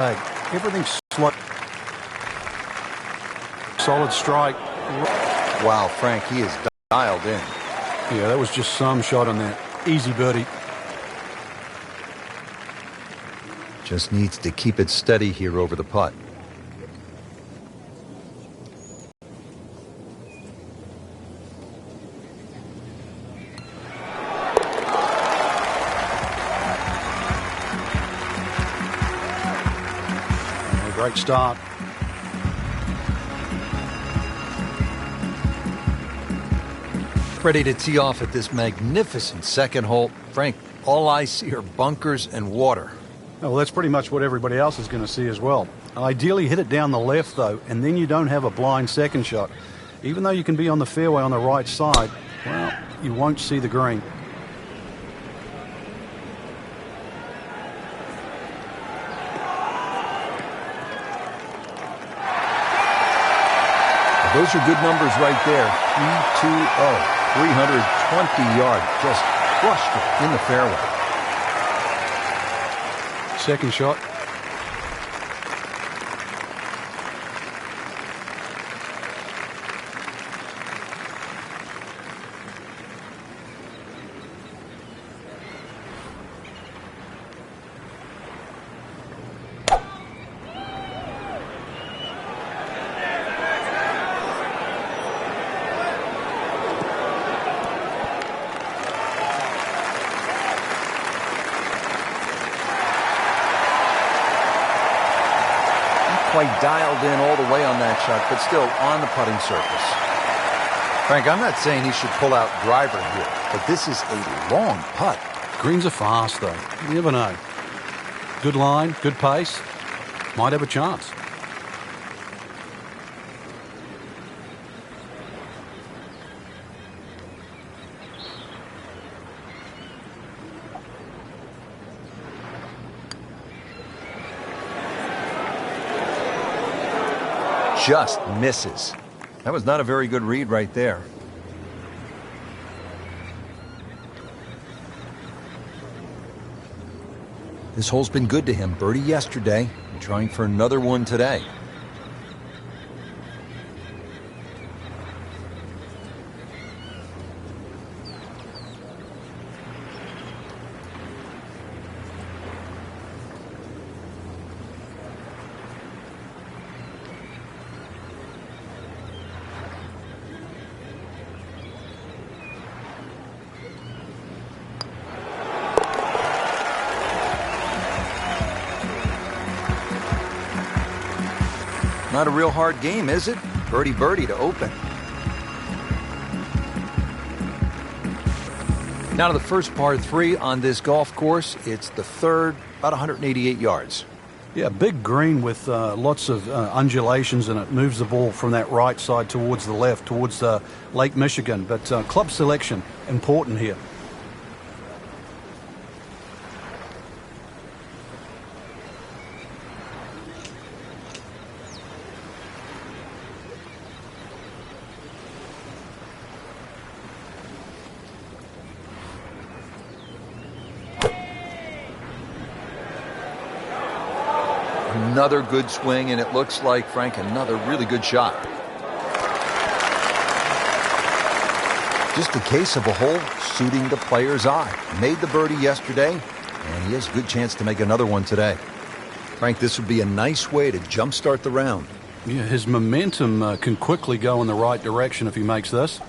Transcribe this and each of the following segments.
Everything's slow. Solid strike. Wow, Frank, he is dialed in. Yeah, that was just some shot on that. Easy birdie. Just needs to keep it steady here over the putt. Great start. Ready to tee off at this magnificent second hole. Frank, all I see are bunkers and water. Well, that's pretty much what everybody else is going to see as well. Ideally, hit it down the left, though, and then you don't have a blind second shot. Even though you can be on the fairway on the right side, well, you won't see the green. Those are good numbers right there. 320, 320 yards. Just crushed it in the fairway. Second shot. Quite dialed in all the way on that shot, but still on the putting surface. Frank, I'm not saying he should pull out driver here, but this is a long putt. Greens are fast, though. You never know. Good line, good pace. Might have a chance. Just misses. That was not a very good read right there. This hole's been good to him. Birdie yesterday, and trying for another one today. Not a real hard game, is it? Birdie birdie to open. Now to the first par 3 on this golf course. It's the third, about 188 yards. Yeah, big green with lots of undulations, and it moves the ball from that right side towards the left, towards Lake Michigan. But club selection, important here. Another good swing, and it looks like, Frank, another really good shot. Just a case of a hole suiting the player's eye. Made the birdie yesterday, and he has a good chance to make another one today. Frank, this would be a nice way to jumpstart the round. Yeah, his momentum can quickly go in the right direction if he makes this.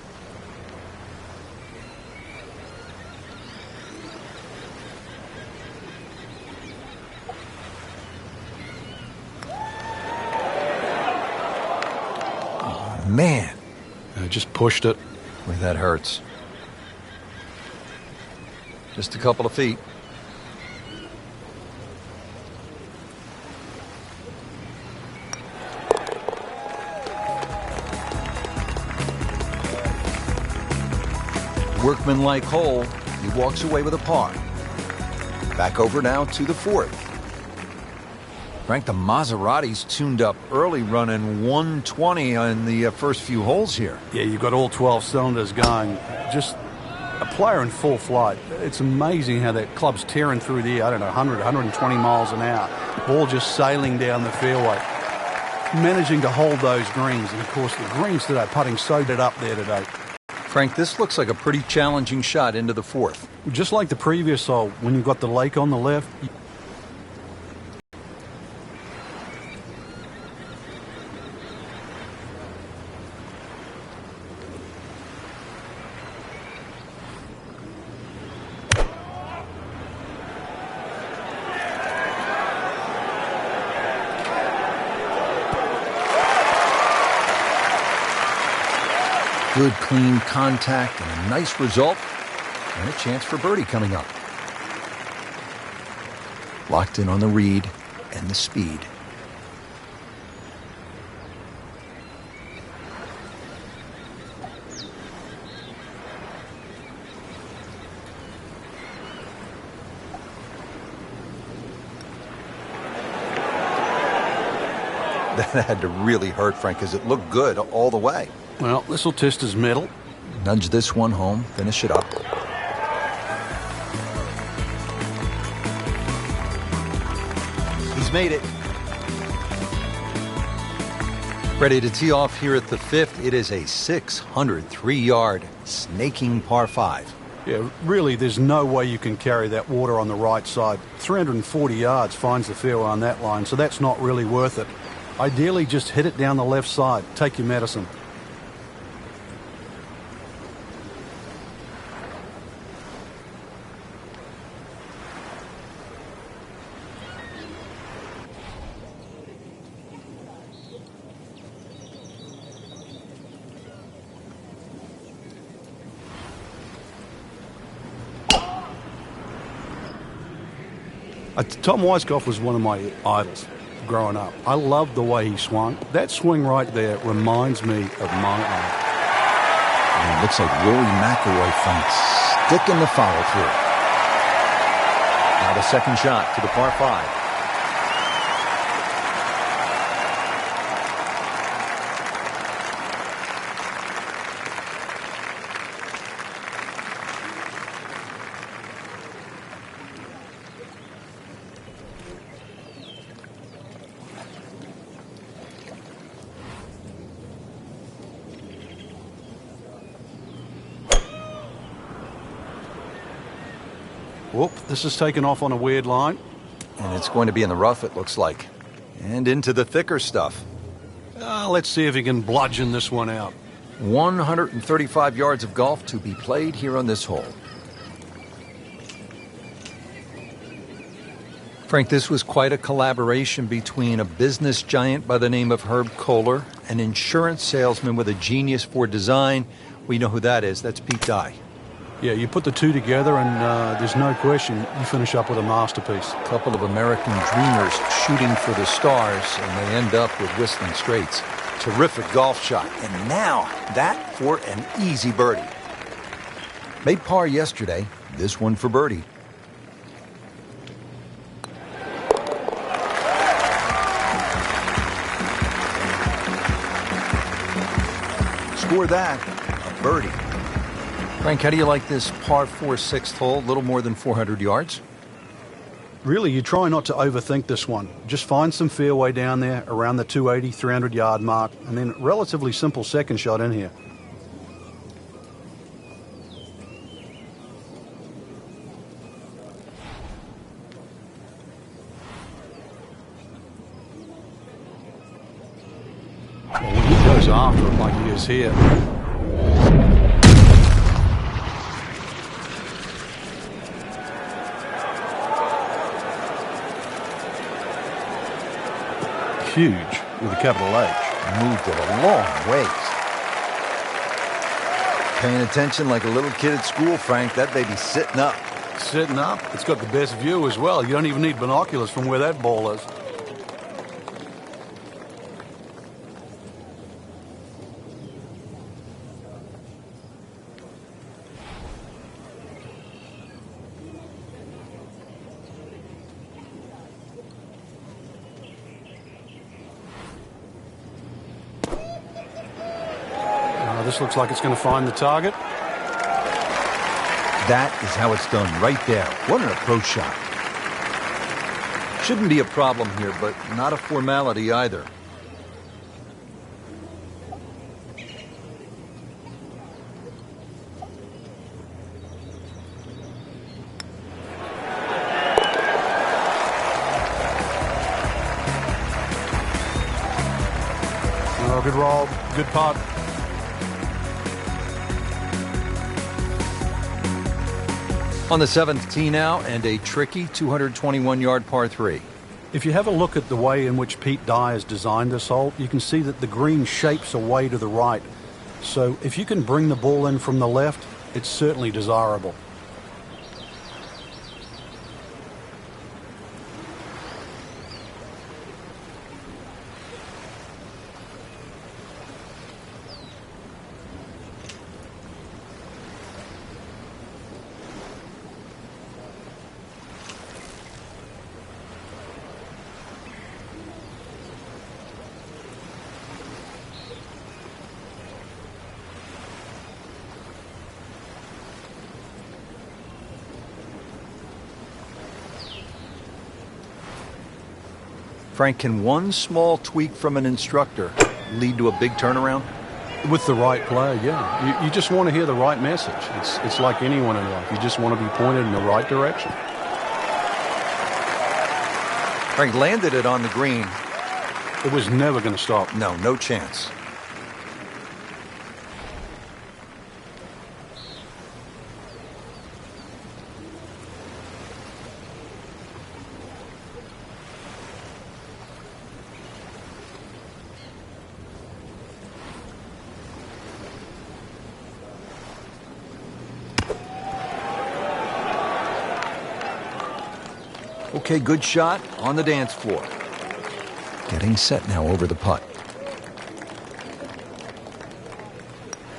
Man, just pushed it. Boy, that hurts. Just a couple of feet. Workmanlike hole. He walks away with a par. Back over now to the fourth. Frank, the Maserati's tuned up early, running 120 on the first few holes here. Yeah, you've got all 12 cylinders going. Just a player in full flight, it's amazing how that club's tearing through the air, I don't know, 100, 120 miles an hour. Ball just sailing down the fairway, managing to hold those greens. And, of course, the greens today, putting so dead up there today. Frank, this looks like a pretty challenging shot into the fourth. Just like the previous hole, when you've got the lake on the left, good, clean contact and a nice result, and a chance for birdie coming up. Locked in on the read and the speed. That had to really hurt, Frank, because it looked good all the way. well, this will test his mettle. Nudge this one home, finish it up. He's made it. Ready to tee off here at the fifth. It is a 603-yard snaking par 5. Yeah, really, there's no way you can carry that water on the right side. 340 yards finds the fairway on that line, so that's not really worth it. Ideally, just hit it down the left side. Take your medicine. Tom Weiskopf was one of my idols growing up. I loved the way he swung. That swing right there reminds me of my idol. And it looks like Rory Mcilroy, Frank, sticking the follow through. Now the second shot to the par 5. Whoop, this is taken off on a weird line. And it's going to be in the rough, it looks like. And into the thicker stuff. Let's see if he can bludgeon this one out. 135 yards of golf to be played here on this hole. Frank, this was quite a collaboration between a business giant by the name of Herb Kohler, an insurance salesman with a genius for design. We know who that is. That's Pete Dye. Yeah, you put the two together and there's no question you finish up with a masterpiece. A couple of American dreamers shooting for the stars, and they end up with Whistling Straits. Terrific golf shot. And now that for an easy birdie. Made par yesterday, this one for birdie. Score that, a birdie. Frank, how do you like this par 4 sixth hole? A little more than 400 yards. Really, you try not to overthink this one. Just find some fairway down there around the 280, 300 yard mark, and then relatively simple second shot in here. Well, when he goes after it like he is here, huge with a capital H. Moved it a long ways. Paying attention like a little kid at school, Frank. That baby's sitting up. Sitting up. It's got the best view as well. You don't even need binoculars from where that ball is. This looks like it's going to find the target. That is how it's done right there. What an approach shot. Shouldn't be a problem here, but not a formality either. Oh, good roll, good putt. On the 7th tee now, and a tricky 221-yard par 3. If you have a look at the way in which Pete Dye has designed this hole, you can see that the green shapes away to the right. So if you can bring the ball in from the left, it's certainly desirable. Frank, can one small tweak from an instructor lead to a big turnaround? With the right player, yeah. You just want to hear the right message. It's like anyone in life. You just want to be pointed in the right direction. Frank landed it on the green. It was never going to stop. No chance. Okay, good shot on the dance floor. Getting set now over the putt.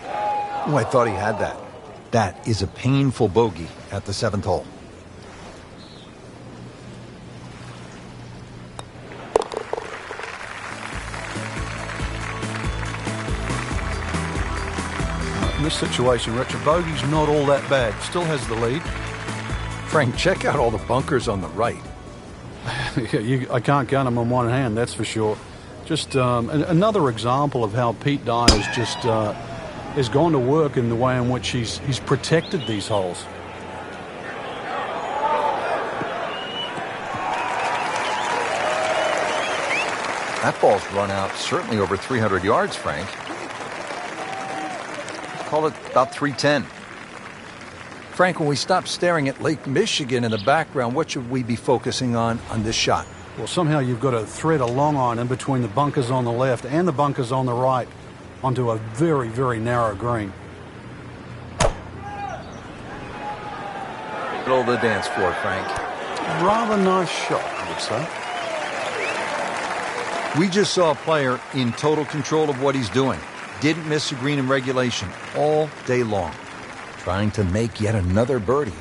Oh, I thought he had that. That is a painful bogey at the 7th hole. In this situation, Richard, bogey's not all that bad. Still has the lead. Frank, check out all the bunkers on the right. I can't count them on one hand, that's for sure. Just another example of how Pete Dye has just has gone to work in the way in which he's protected these holes. That ball's run out certainly over 300 yards, Frank. Call it about 310. Frank, when we stop staring at Lake Michigan in the background, what should we be focusing on this shot? Well, somehow you've got to thread a long iron in between the bunkers on the left and the bunkers on the right onto a very, very narrow green. Middle of the dance floor, Frank. Rather nice shot, I would say. We just saw a player in total control of what he's doing. Didn't miss a green in regulation all day long. Trying to make yet another birdie.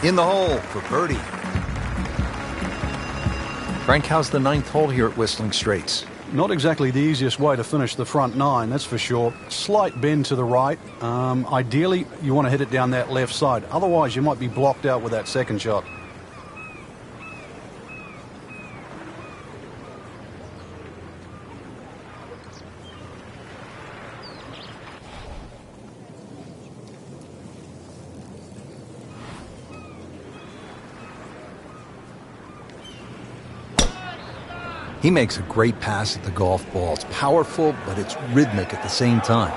In the hole for birdie. Frank, how's the 9th hole here at Whistling Straits? Not exactly the easiest way to finish the front 9, that's for sure. Slight bend to the right. Ideally, you want to hit it down that left side. Otherwise, you might be blocked out with that second shot. He makes a great pass at the golf ball. It's powerful, but it's rhythmic at the same time.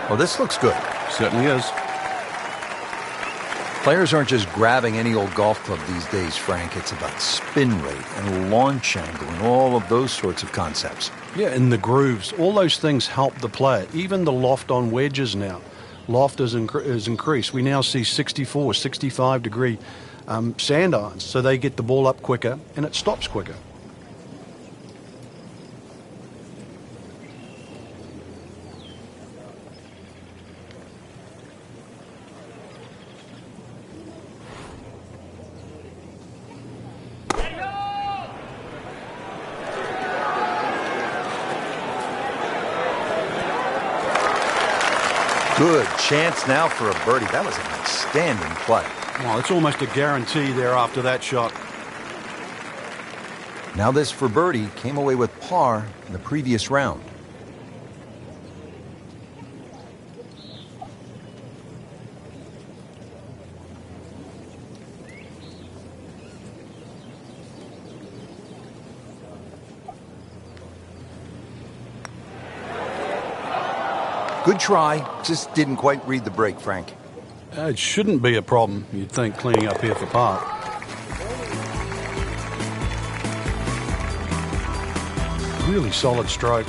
Well, this looks good. Certainly is. Players aren't just grabbing any old golf club these days, Frank. It's about spin rate and launch angle and all of those sorts of concepts. Yeah, and the grooves. All those things help the player. Even the loft on wedges now. Loft is increased. We now see 64, 65 degree sand irons, so they get the ball up quicker and it stops quicker. Good chance now for a birdie. That was an outstanding play. Well, it's almost a guarantee there after that shot. Now this for birdie came away with par in the previous round. Good try, just didn't quite read the break, Frank. It shouldn't be a problem, you'd think, cleaning up here for par. Really solid stroke.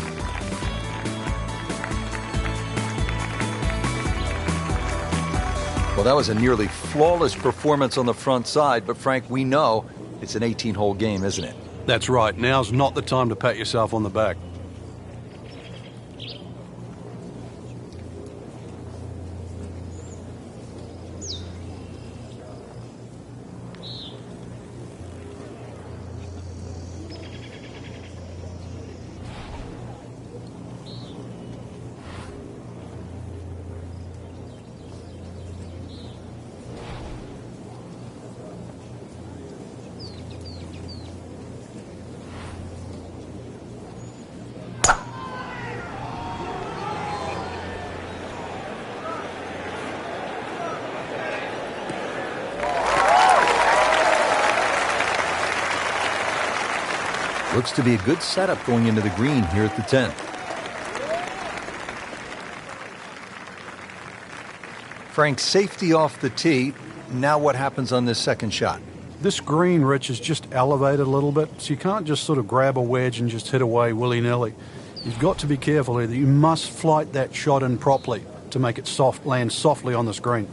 Well, that was a nearly flawless performance on the front side, but Frank, we know it's an 18-hole game, isn't it? That's right. Now's not the time to pat yourself on the back. Looks to be a good setup going into the green here at the 10. Frank, safety off the tee. Now what happens on this second shot? This green, Rich, is just elevated a little bit, so you can't just sort of grab a wedge and just hit away willy-nilly. You've got to be careful here that you must flight that shot in properly to make it land softly on this green.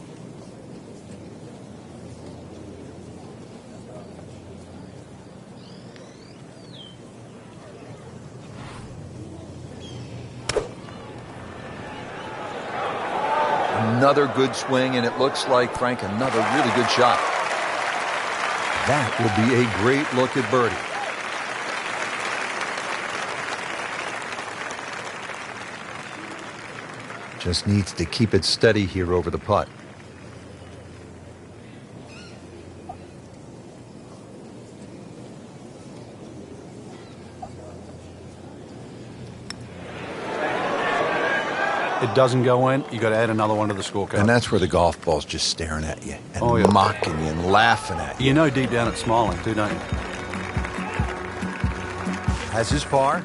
Another good swing, and it looks like, Frank, another really good shot. That will be a great look at birdie. Just needs to keep it steady here over the putt. It doesn't go in, you got to add another one to the scorecard. And that's where the golf ball's just staring at you and Oh, yeah. mocking you and laughing at you. You know deep down it's smiling too, don't you? Has his par.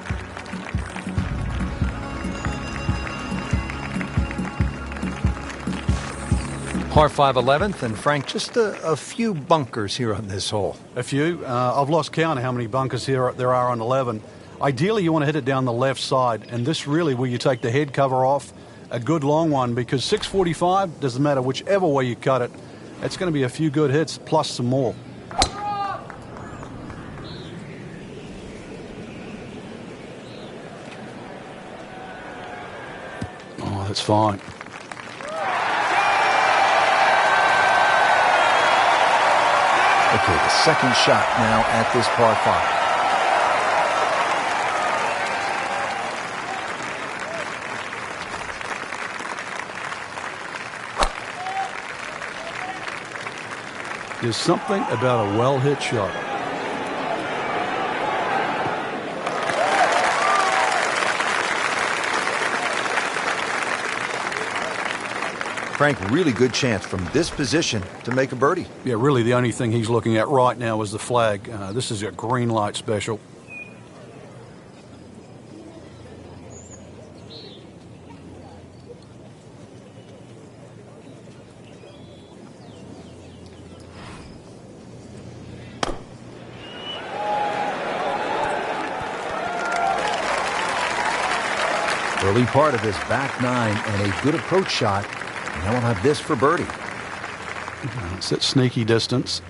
Par 5 11th, and Frank, just a few bunkers here on this hole. A few. I've lost count of how many bunkers there are on 11. Ideally, you want to hit it down the left side, and this really where you take the head cover off, a good long one, because 645, doesn't matter whichever way you cut it, it's going to be a few good hits plus some more. Oh, that's fine. Okay, the second shot now at this par 5. There's something about a well-hit shot. Frank, really good chance from this position to make a birdie. Yeah, really the only thing he's looking at right now is the flag. This is a green light special. Early part of his back nine and a good approach shot. Now we'll have this for birdie. It's at sneaky distance.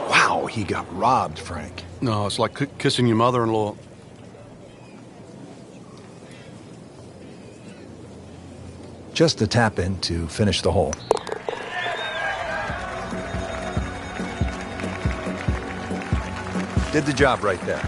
Wow, he got robbed, Frank. No, it's like kissing your mother-in-law. Just a tap in to finish the hole. Did the job right there.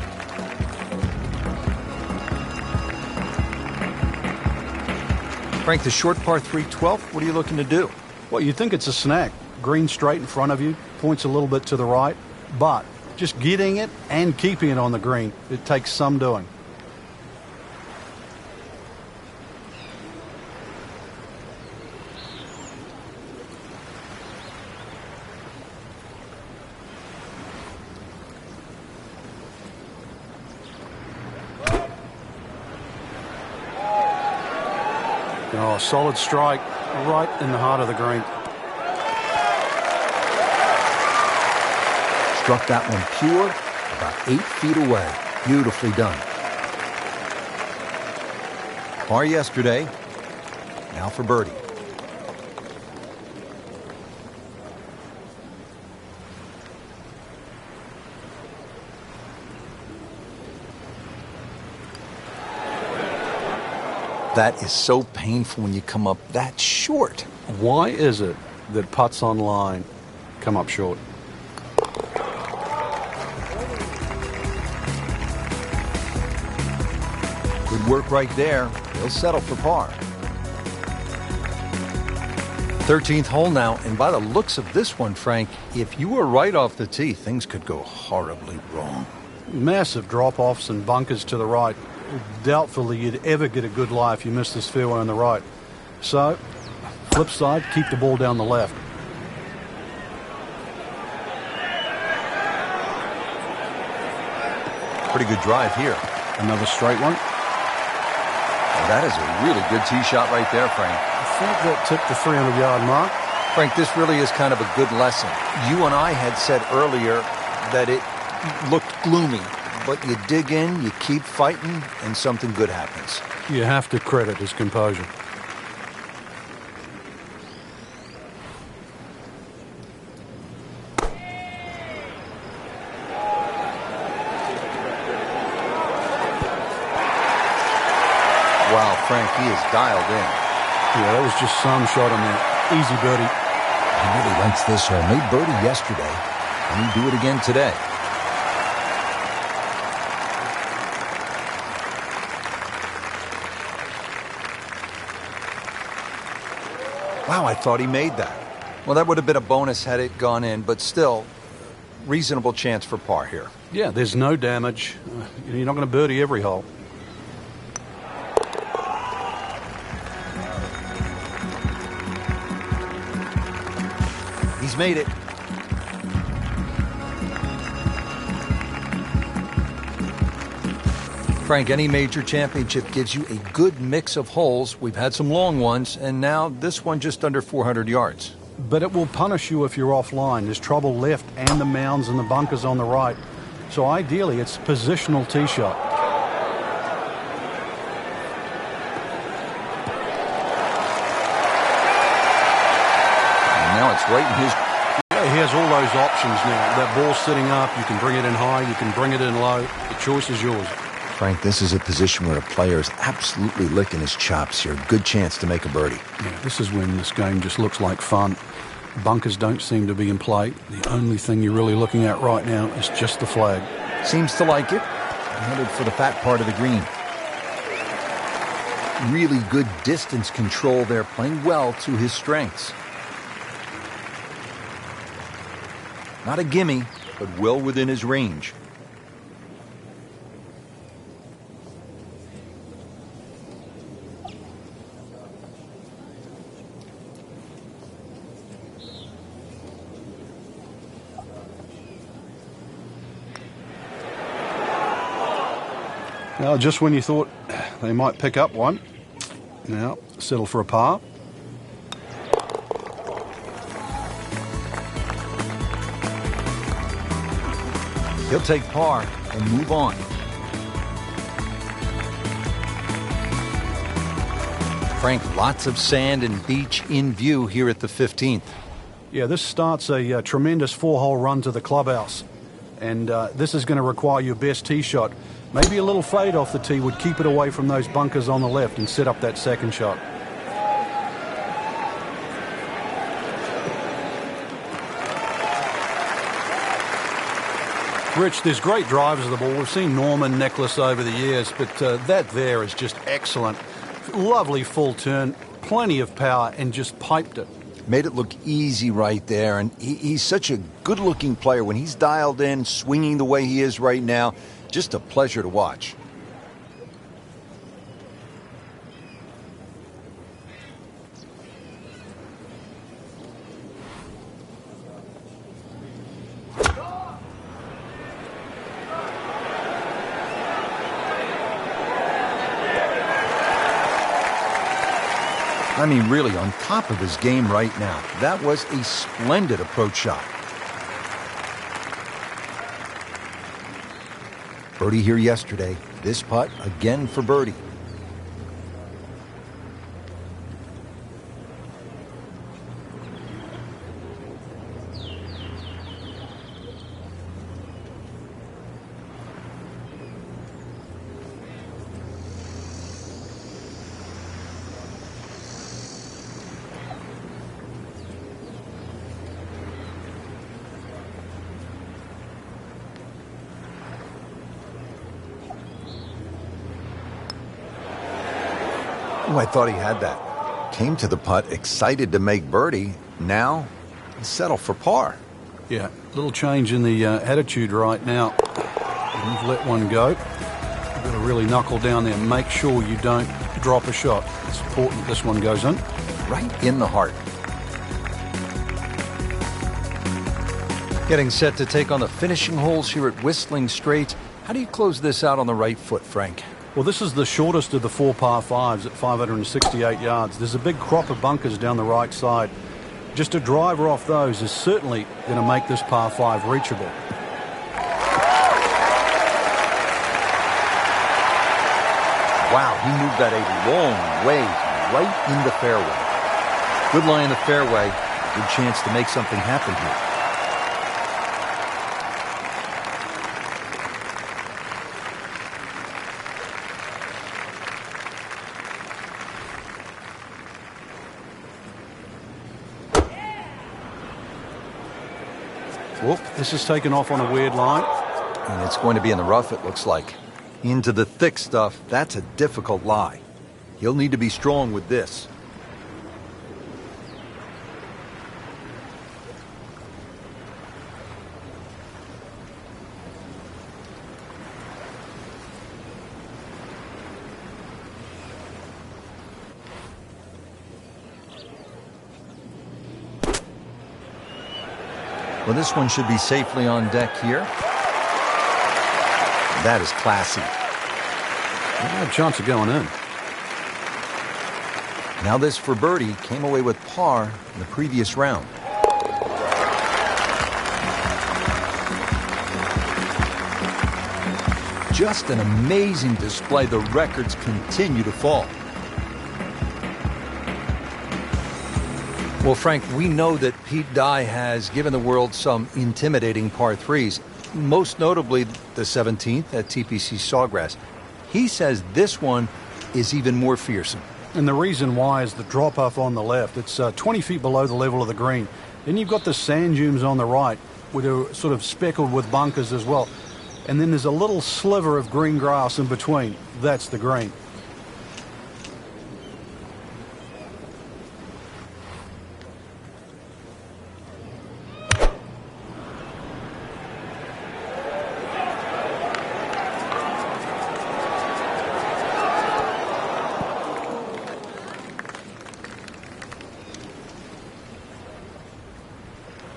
Frank, the short par 3 12th, what are you looking to do? Well, you'd think it's a snack. Green straight in front of you, points a little bit to the right, but just getting it and keeping it on the green, it takes some doing. Oh, solid strike right in the heart of the green. Struck that one pure, about 8 feet away. Beautifully done. Par yesterday, now for birdie. That is so painful when you come up that short. Why is it that putts on line come up short? Good work right there. He'll settle for par. 13th hole now, and by the looks of this one, Frank, if you were right off the tee, things could go horribly wrong. Massive drop-offs and bunkers to the right. Doubtfully you'd ever get a good lie if you missed this fairway on the right. So, flip side, keep the ball down the left. Pretty good drive here. Another straight one. Well, that is a really good tee shot right there, Frank. I think that tipped the 300-yard mark. Frank, this really is kind of a good lesson. You and I had said earlier that it looked gloomy. But you dig in, you keep fighting, and something good happens. You have to credit his composure. Wow, Frank, he is dialed in. Yeah, that was just some shot on that. Easy birdie. He really likes this hole. Made birdie yesterday, and he'll do it again today. Wow, I thought he made that. Well, that would have been a bonus had it gone in, but still, reasonable chance for par here. Yeah, there's no damage. You're not going to birdie every hole. He's made it. Frank, any major championship gives you a good mix of holes. We've had some long ones, and now this one just under 400 yards. But it will punish you if you're offline. There's trouble left and the mounds and the bunkers on the right. So ideally, it's positional tee shot. And now it's right in his... Yeah, he has all those options now. That ball's sitting up. You can bring it in high. You can bring it in low. The choice is yours. Frank, this is a position where a player is absolutely licking his chops here. Good chance to make a birdie. Yeah, this is when this game just looks like fun. Bunkers don't seem to be in play. The only thing you're really looking at right now is just the flag. Seems to like it. Headed for the fat part of the green. Really good distance control there, playing well to his strengths. Not a gimme, but well within his range. Now, just when you thought they might pick up one, now settle for a par. He'll take par and move on. Frank, lots of sand and beach in view here at the 15th. Yeah, this starts a tremendous 4-hole run to the clubhouse. And this is going to require your best tee shot. Maybe a little fade off the tee would keep it away from those bunkers on the left and set up that second shot. Rich, there's great drivers of the ball. We've seen Norman, Nicholas over the years, but that there is just excellent. Lovely full turn, plenty of power, and just piped it. Made it look easy right there, and he's such a good-looking player. When he's dialed in, swinging the way he is right now, just a pleasure to watch. I mean, really on top of his game right now. That was a splendid approach shot. Birdie here yesterday. This putt again for birdie. Oh, I thought he had that. Came to the putt, excited to make birdie. Now, settle for par. Yeah, little change in the attitude right now. You've let one go. You've got to really knuckle down there and make sure you don't drop a shot. It's important this one goes in. Right in the heart. Getting set to take on the finishing holes here at Whistling Straits. How do you close this out on the right foot, Frank? Well, this is the shortest of the 4 par 5s at 568 yards. There's a big crop of bunkers down the right side. Just a driver off those is certainly going to make this par 5 reachable. Wow, he moved that a long way right in the fairway. Good lie in the fairway. Good chance to make something happen here. Whoop, this is taken off on a weird line. And it's going to be in the rough, it looks like. Into the thick stuff, that's a difficult lie. He'll need to be strong with this. Well, this one should be safely on deck here. That is classy. No chance of going in. Now this for birdie. Came away with par in the previous round. Just an amazing display. The records continue to fall. Well, Frank, we know that Pete Dye has given the world some intimidating par 3s, most notably the 17th at TPC Sawgrass. He says this one is even more fearsome. And the reason why is the drop-off on the left. It's 20 feet below the level of the green. Then you've got the sand dunes on the right, which are sort of speckled with bunkers as well. And then there's a little sliver of green grass in between. That's the green.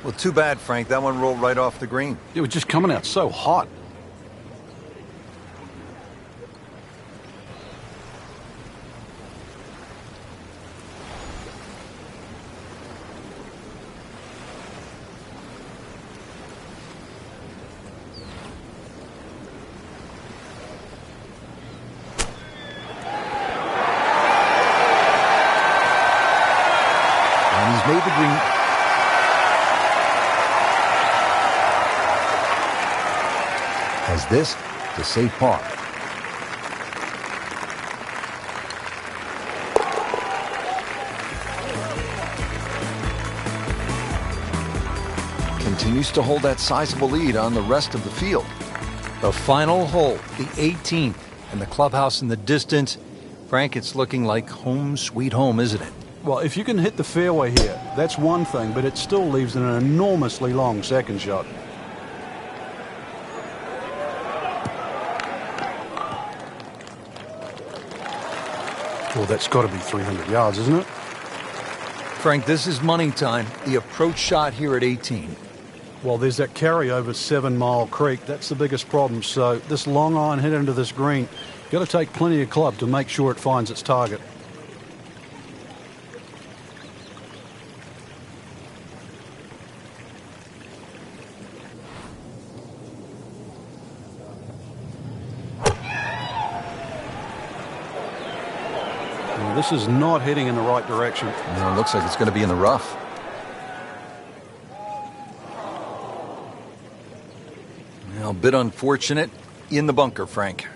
Well, too bad, Frank. That one rolled right off the green. It was just coming out so hot. And he's made the green. Has this to save par. Continues to hold that sizable lead on the rest of the field. The final hole, the 18th, and the clubhouse in the distance. Frank, it's looking like home sweet home, isn't it? Well, if you can hit the fairway here, that's one thing, but it still leaves an enormously long second shot. Well, that's got to be 300 yards, isn't it? Frank, this is money time. The approach shot here at 18. Well, there's that carry over 7 Mile Creek. That's the biggest problem. So this long iron hit into this green, got to take plenty of club to make sure it finds its target. Well, this is not heading in the right direction. No, it looks like it's going to be in the rough. Well, a bit unfortunate. In the bunker, Frank.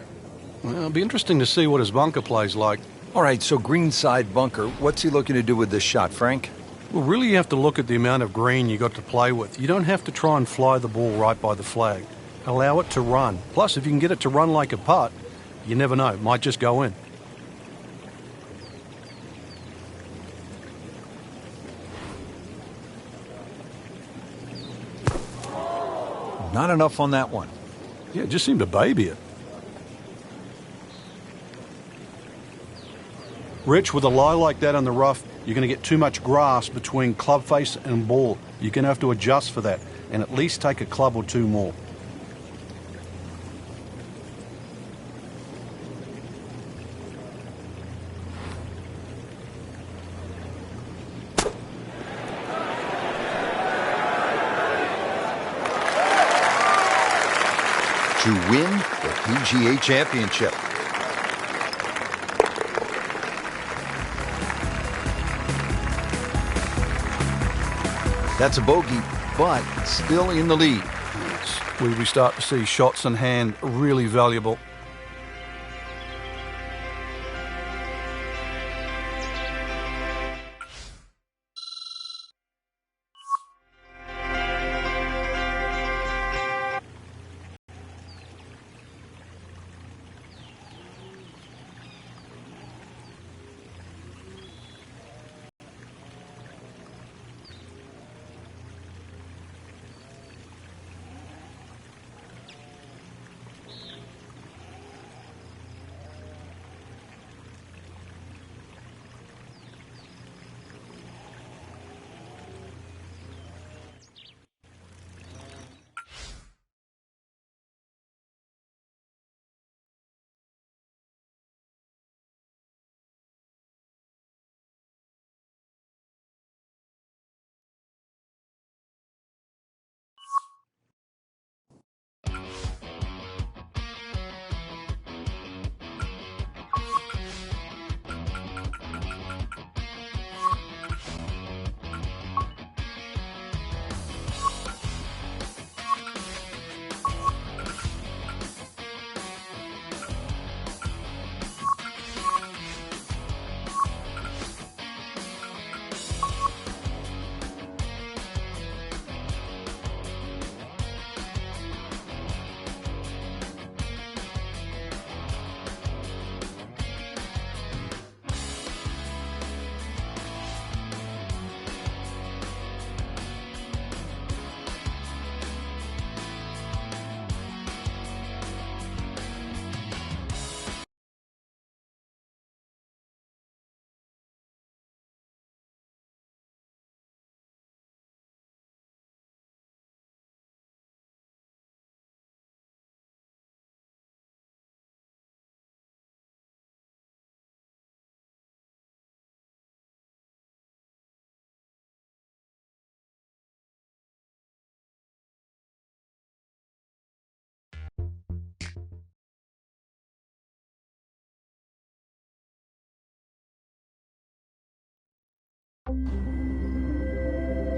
Well, it'll be interesting to see what his bunker plays like. All right, so greenside bunker. What's he looking to do with this shot, Frank? Well, really you have to look at the amount of green you got to play with. You don't have to try and fly the ball right by the flag. Allow it to run. Plus, if you can get it to run like a putt, you never know. It might just go in. Not enough on that one. Yeah, it just seemed to baby it. Rich, with a lie like that on the rough, you're going to get too much grass between club face and ball. You're going to have to adjust for that and at least take a club or two more. To win the PGA Championship. That's a bogey, but still in the lead. We start to see shots in hand really valuable.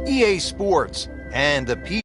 EA Sports, and the PGA